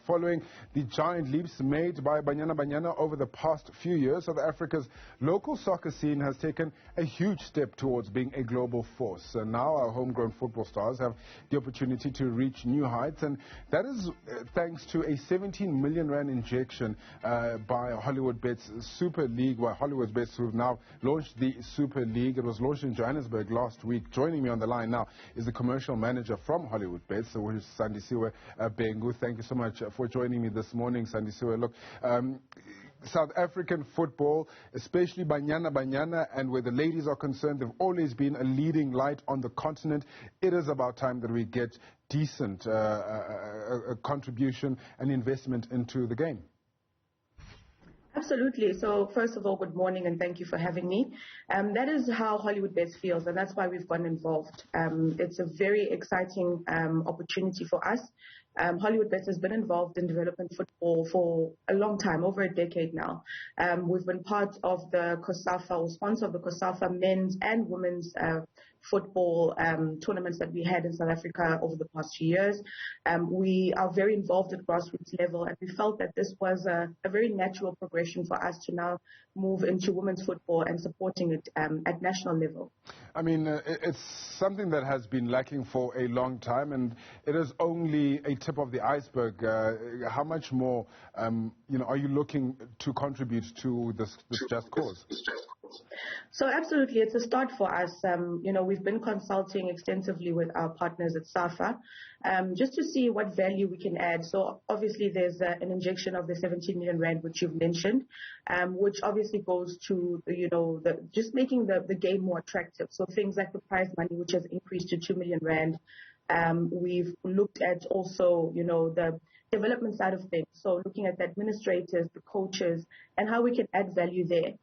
Following the giant leaps made by Banyana Banyana over the past few years, South Africa's local soccer scene has taken a huge step towards being a global force. And now our homegrown football stars have the opportunity to reach new heights, and that is thanks to a 17 million rand injection by Hollywoodbets Super League, Hollywoodbets, who have now launched the Super League. It was launched in Johannesburg last week. Joining me on the line now is the commercial manager from Hollywoodbets, which is Sandisiwe Bhengu. Thank you so much for joining me this morning, Sandisiwe. Look, South African football, especially Banyana Banyana, and where the ladies are concerned, they've always been a leading light on the continent. It is about time that we get decent contribution and investment into the game. Absolutely. So first of all, good morning and thank you for having me. That is how Hollywoodbets feels, and that's why we've gotten involved. It's a very exciting opportunity for us. Hollywoodbets has been involved in development football for a long time, over a decade now. We've been part of the COSAFA, or sponsor of the COSAFA men's and women's football tournaments that we had in South Africa over the past few years. We are very involved at grassroots level, and we felt that this was a very natural progression for us to now move into women's football and supporting it at national level. I mean, it's something that has been lacking for a long time, and it is only a tip of the iceberg. How much more, are you looking to contribute to this just cause? So absolutely, it's a start for us. We've been consulting extensively with our partners at SAFA just to see what value we can add. So obviously there's an injection of the 17 million rand, which you've mentioned, which obviously goes to, just making the game more attractive. So things like the prize money, which has increased to 2 million rand. We've looked at also, the development side of things. So looking at the administrators, the coaches, and how we can add value there.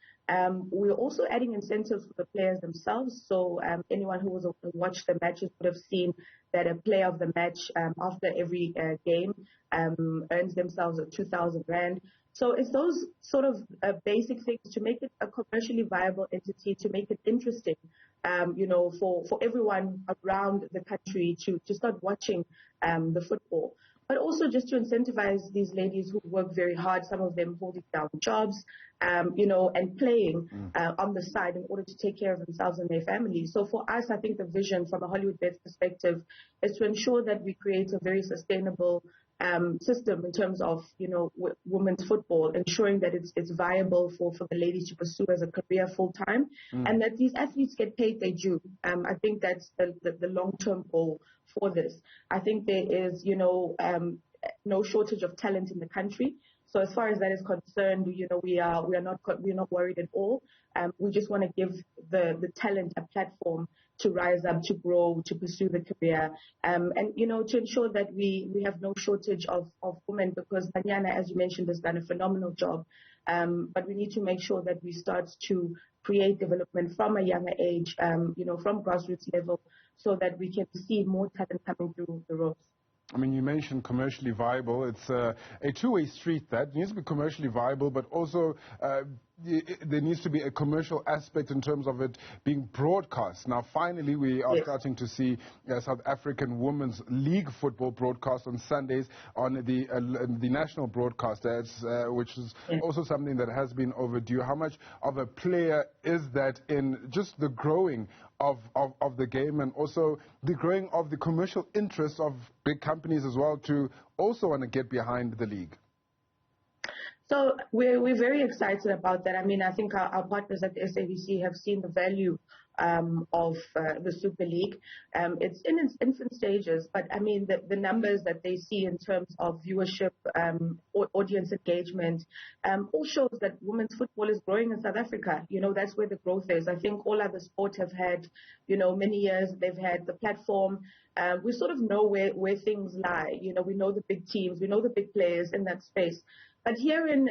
We're also adding incentives for the players themselves. So anyone who watched the matches would have seen that a player of the match after every game earns themselves 2,000 rand. So it's those sort of basic things to make it a commercially viable entity, to make it interesting, for everyone around the country to start watching the football. But also just to incentivize these ladies who work very hard, some of them holding down jobs, and playing on the side in order to take care of themselves and their families. So for us, I think the vision from a Hollywoodbets perspective is to ensure that we create a very sustainable system in terms of, women's football, ensuring that it's viable for the ladies to pursue as a career full time, and that these athletes get paid their due. I think that's the long-term goal for this. I think there is, no shortage of talent in the country. So as far as that is concerned, we are not worried at all. We just want to give the talent a platform to rise up, to grow, to pursue the career, and to ensure that we have no shortage of women, because Banyana, as you mentioned, has done a phenomenal job. But we need to make sure that we start to create development from a younger age, from grassroots level, so that we can see more talent coming through the ropes. I mean, you mentioned commercially viable. It's a two-way street. That needs to be commercially viable, but also there needs to be a commercial aspect in terms of it being broadcast. Now, finally, we are starting to see South African Women's League football broadcast on Sundays on the national broadcast, which is also something that has been overdue. How much of a player is that in just the growing of the game, and also the growing of the commercial interests of big companies as well to also want to get behind the league? So we're very excited about that. I mean, I think our partners at the SABC have seen the value of the Super League. It's in its infant stages, but I mean, the numbers that they see in terms of viewership, audience engagement, all shows that women's football is growing in South Africa. That's where the growth is. I think all other sports have had, many years. They've had the platform. We sort of know where things lie. We know the big teams. We know the big players in that space. But herein,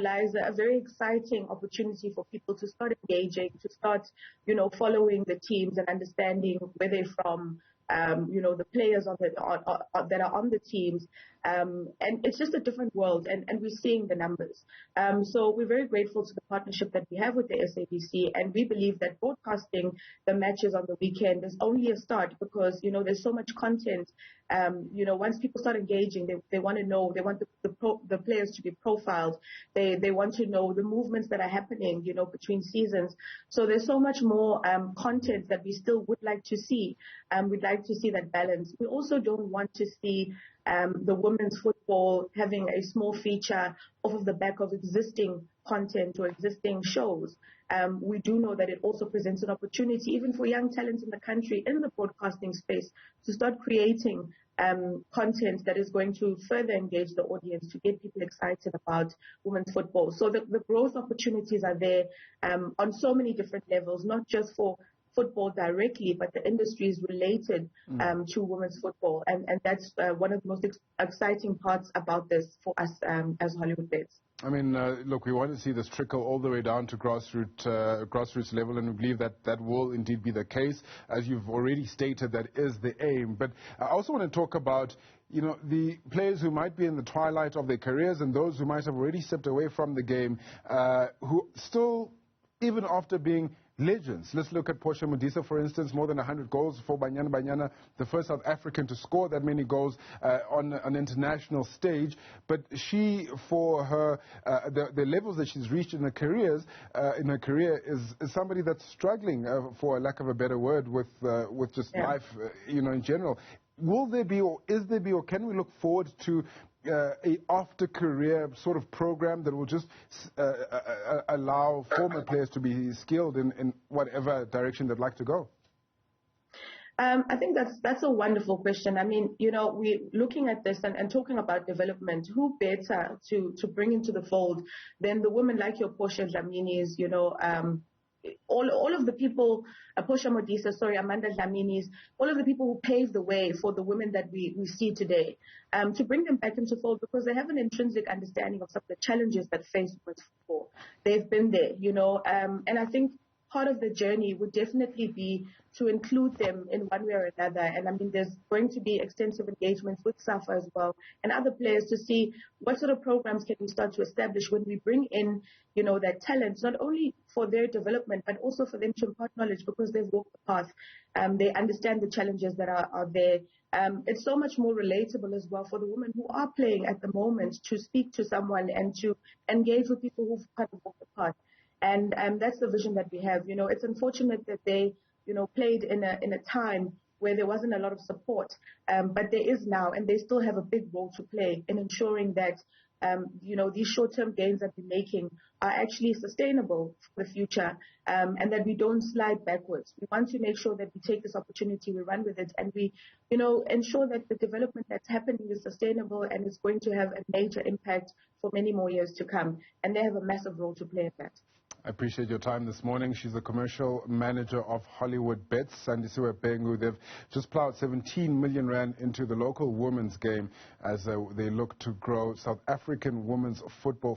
lies a very exciting opportunity for people to start engaging, to start, following the teams and understanding where they're from, the players that are on the teams, And it's just a different world, and we're seeing the numbers. So we're very grateful to the partnership that we have with the SABC, and we believe that broadcasting the matches on the weekend is only a start because, there's so much content. Once people start engaging, they want to know, they want the players to be profiled. They want to know the movements that are happening, between seasons. So there's so much more content that we still would like to see. We'd like to see that balance. We also don't want to see the women's football having a small feature off of the back of existing content or existing shows. We do know that it also presents an opportunity, even for young talents in the country in the broadcasting space, to start creating content that is going to further engage the audience, to get people excited about women's football. So the growth opportunities are there on so many different levels, not just for football directly, but the industry is related to women's football. And that's one of the most exciting parts about this for us as Hollywoodbets. I mean, look, we want to see this trickle all the way down to grassroots level, and we believe that will indeed be the case. As you've already stated, that is the aim. But I also want to talk about, the players who might be in the twilight of their careers and those who might have already stepped away from the game, who still, even after being legends. Let's look at Portia Modise, for instance, more than 100 goals for Banyana Banyana, the first South African to score that many goals on an international stage. But she, for her, the levels that she's reached in her career, is somebody that's struggling, for lack of a better word, with just life, in general. Will there be, or is there be, or can we look forward to a after-career sort of program that will just allow former players to be skilled in whatever direction they'd like to go? I think that's a wonderful question. I mean, we're looking at this and talking about development. Who better to bring into the fold than the women like your Portia Dlaminis, all of the people, Portia Modise, Amanda Dlamini's, all of the people who paved the way for the women that we see today, to bring them back into fold because they have an intrinsic understanding of some of the challenges that face women's football. They've been there, and I think part of the journey would definitely be to include them in one way or another. And I mean, there's going to be extensive engagements with SAFA as well and other players to see what sort of programs can we start to establish when we bring in, that talent, not only for their development, but also for them to impart knowledge because they've walked the path. They understand the challenges that are there. It's so much more relatable as well for the women who are playing at the moment to speak to someone and to engage with people who've kind of walked the path. And that's the vision that we have. It's unfortunate that they, played in a time where there wasn't a lot of support, but there is now, and they still have a big role to play in ensuring that, these short-term gains that we're making are actually sustainable for the future, and that we don't slide backwards. We want to make sure that we take this opportunity, we run with it, and we, ensure that the development that's happening is sustainable and is going to have a major impact for many more years to come. And they have a massive role to play in that. I appreciate your time this morning. She's the commercial manager of Hollywoodbets, Sandisiwe Bhengu. They've just plowed 17 million rand into the local women's game as they look to grow South African women's football.